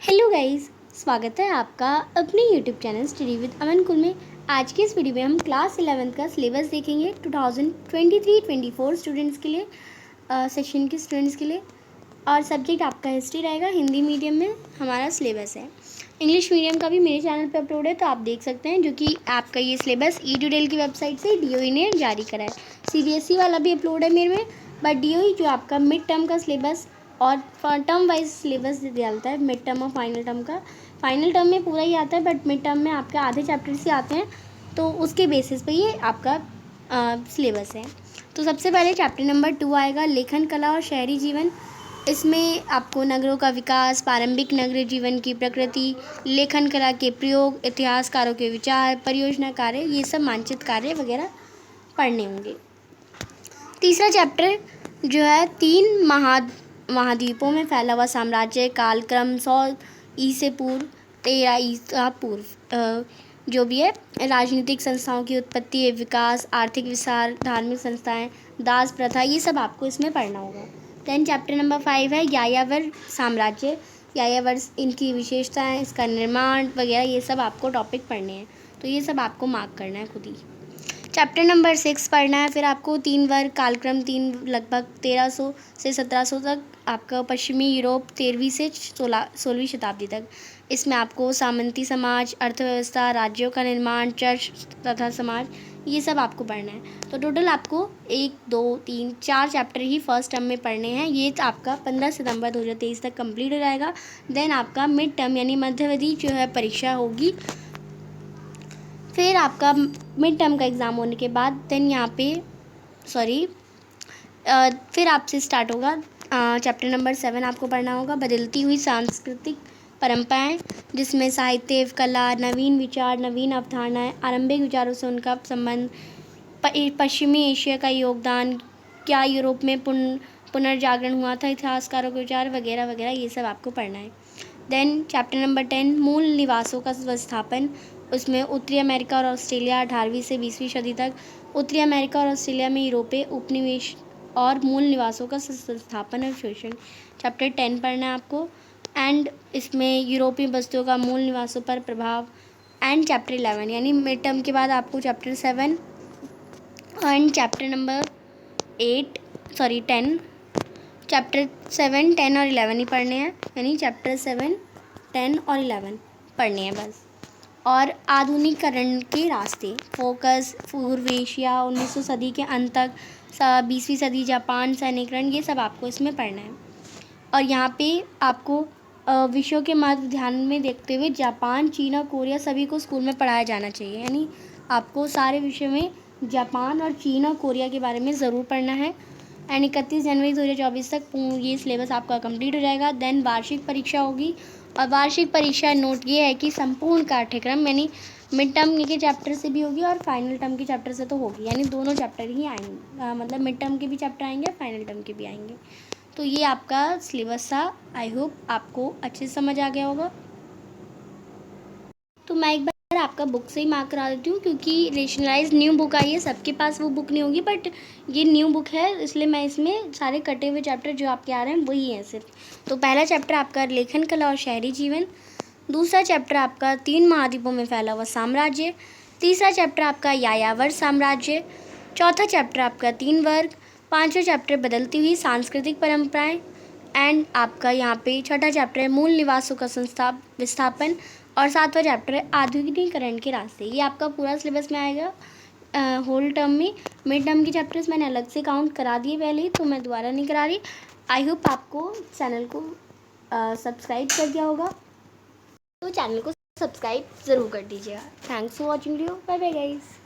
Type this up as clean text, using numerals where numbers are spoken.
Hello guys, स्वागत है आपका अपने यूट्यूब चैनल स्टडी विद अमन कुल में। आज के इस वीडियो में हम क्लास 11th का सिलेबस देखेंगे 2023-24 स्टूडेंट्स के लिए, सेक्शन के स्टूडेंट्स के लिए। और सब्जेक्ट आपका हिस्ट्री रहेगा। हिंदी मीडियम में हमारा सिलेबस है। इंग्लिश मीडियम का भी मेरे चैनल पे अपलोड है, तो आप देख सकते हैं, जो कि आपका ये सिलेबस ई-टूडेल की वेबसाइट से DOE ने जारी करा है। CBSE वाला भी अपलोड है मेरे में, बट DOE जो आपका मिड टर्म का सिलेबस और टर्म वाइज सिलेबस डालता है, मिड टर्म और फाइनल टर्म का। फाइनल टर्म में पूरा ही आता है, बट मिड टर्म में आपके आधे चैप्टर्स ही आते हैं, तो उसके बेसिस पे ये आपका सिलेबस है। तो सबसे पहले चैप्टर नंबर 2 आएगा, लेखन कला और शहरी जीवन। इसमें आपको नगरों का विकास, प्रारंभिक नगरीय जीवन की प्रकृति, लेखन कला के प्रयोग, इतिहासकारों के विचार, परियोजना कार्य, ये सब मानचित्र कार्य वगैरह पढ़ने होंगे। तीसरा चैप्टर जो है 3 महाद्वीपों में फैला हुआ साम्राज्य, कालक्रम 100 ईसे पूर्व 13 ईसा पूर्व, जो भी है, राजनीतिक संस्थाओं की उत्पत्ति, विकास, आर्थिक विस्तार, धार्मिक संस्थाएं, दास प्रथा, ये सब आपको इसमें पढ़ना होगा। देन चैप्टर नंबर 5 है यायावर साम्राज्य। यायावर, इनकी विशेषताएं, इसका निर्माण वगैरह, ये सब आपको टॉपिक पढ़ने हैं, तो ये सब आपको मार्क करना है खुद ही। चैप्टर नंबर 6 पढ़ना है। फिर आपको 3 वर्ग, कालक्रम 3 लगभग 1300 से 1700 तक, आपका पश्चिमी यूरोप 13वीं से 16वीं शताब्दी तक। इसमें आपको सामंती समाज, अर्थव्यवस्था, राज्यों का निर्माण, चर्च तथा समाज, ये सब आपको पढ़ना है। तो टोटल आपको 1, 2, 3, 4 चैप्टर ही फर्स्ट टर्म में पढ़ने हैं। ये आपका 15 सितंबर 2023 तक कंप्लीट हो जाएगा। देन आपका मिड टर्म यानी मध्यावधि जो है परीक्षा होगी। फिर आपका मिड टर्म का एग्ज़ाम होने के बाद देन यहाँ पे फिर आपसे स्टार्ट होगा चैप्टर नंबर 7 आपको पढ़ना होगा, बदलती हुई सांस्कृतिक परंपराएं, जिसमें साहित्य, कला, नवीन विचार, नवीन अवधारणाएं, आरंभिक विचारों से उनका संबंध, पश्चिमी एशिया का योगदान, क्या यूरोप में पुनर्जागरण हुआ था, इतिहासकारों के विचार वगैरह वगैरह, ये सब आपको पढ़ना है। देन चैप्टर नंबर 10 मूल निवासों का व्यवस्थापन। उसमें उत्तरी अमेरिका और ऑस्ट्रेलिया 18वीं से 20वीं सदी तक, उत्तरी अमेरिका और ऑस्ट्रेलिया में यूरोपीय उपनिवेश और मूल निवासों का संस्थापन और शोषण, चैप्टर 10 पढ़ना है आपको। एंड इसमें यूरोपीय बस्तियों का मूल निवासों पर प्रभाव। एंड चैप्टर 11 यानी मिड टर्म के बाद आपको chapter 7 and chapter number 10 chapter 7, 10 और 11 ही पढ़ने हैं, यानी चैप्टर 7, 10 और 11 पढ़ने हैं बस। और आधुनिकीकरण के रास्ते, फोकस, पूर्व एशिया 1900 सदी के अंत तक, 20वीं सदी जापान, सैन्यकरण, ये सब आपको इसमें पढ़ना है। और यहाँ पे आपको विषयों के महत्व ध्यान में देखते हुए जापान, चीन और कोरिया सभी को स्कूल में पढ़ाया जाना चाहिए। यानी आपको सारे विषयों में जापान और चीन और कोरिया के बारे में ज़रूर पढ़ना है। एंड 31 जनवरी 2024 तक ये सिलेबस आपका कंप्लीट हो जाएगा। देन वार्षिक परीक्षा होगी, और वार्षिक परीक्षा नोट ये है कि संपूर्ण पाठ्यक्रम यानी मिड टर्म के चैप्टर से भी होगी और फाइनल टर्म के चैप्टर से तो होगी, यानी दोनों चैप्टर ही आएंगे, मतलब मिड टर्म के भी चैप्टर आएंगे, फाइनल टर्म के भी आएंगे। तो ये आपका सिलेबस था। आई होप आपको अच्छे से समझ आ गया होगा। तो मैं एक बार आपका बुक से ही मार्क करा देती हूँ, क्योंकि रेशनलाइज न्यू बुक आई है, सबके पास वो बुक नहीं होगी, बट ये न्यू बुक है, इसलिए मैं इसमें सारे कटे हुए चैप्टर जो आपके आ रहे हैं वही हैं सिर्फ। तो पहला चैप्टर आपका लेखन कला और शहरी जीवन, दूसरा चैप्टर आपका 3 महाद्वीपों में फैला हुआ साम्राज्य, तीसरा चैप्टर आपका यायावर साम्राज्य, चौथा चैप्टर आपका 3 वर्ग, पाँचवा चैप्टर बदलती हुई सांस्कृतिक परंपराएं, एंड आपका यहाँ पे छठा चैप्टर है मूल निवासों का विस्थापन, और सातवां चैप्टर है आधुनिकीकरण के रास्ते। ये आपका पूरा सिलेबस में आएगा होल टर्म में। मिड टर्म के चैप्टर्स मैंने अलग से काउंट करा दिए पहले ही, तो मैं दोबारा नहीं करा रही। आई होप आपको चैनल को सब्सक्राइब कर दिया होगा, तो चैनल को सब्सक्राइब ज़रूर कर दीजिएगा। Thanks for watching video. Bye bye guys.